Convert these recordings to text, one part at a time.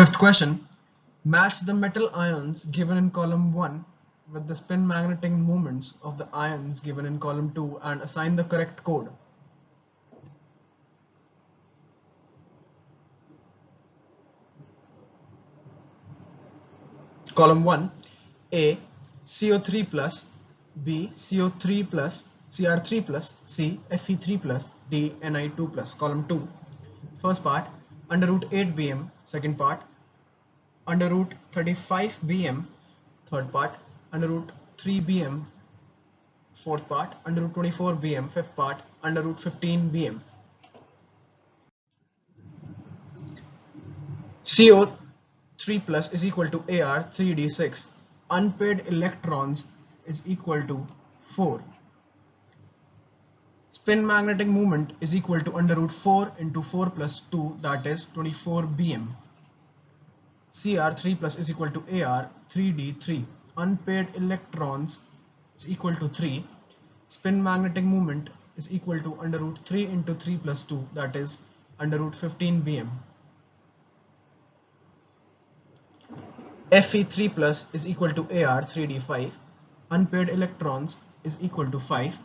Fifth question. Match the metal ions given in column 1 with the spin magnetic moments of the ions given in column 2 and assign the correct code. Column 1, A, CO3 plus, B, CO3 plus, Cr3 plus, C, Fe3 plus, D, Ni2 plus. Column 2, first part, under root 8 bm, second part, under root 35 bm, third part, under root 3 bm, fourth part, under root 24 bm, fifth part, under root 15 bm. CO3 plus is equal to Ar 3d6. Unpaired electrons is equal to 4. Spin magnetic moment is equal to under root 4 into 4 plus 2, that is 24 bm. Cr3 plus is equal to Ar 3d3. Unpaired electrons is equal to 3. Spin magnetic moment is equal to under root 3 into 3 plus 2, that is under root 15 bm. Fe3 plus is equal to Ar 3d5. Unpaired electrons is equal to 5.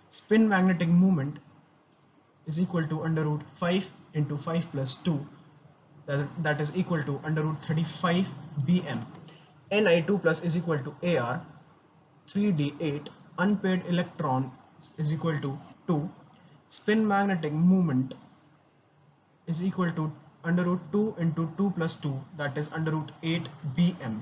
Spin magnetic moment is equal to under root 5 into 5 plus 2, that is equal to under root 35 bm. Ni2 plus is equal to Ar 3d8. Unpaired electron is equal to 2. Spin magnetic moment is equal to under root 2 into 2 plus 2, that is under root 8 bm.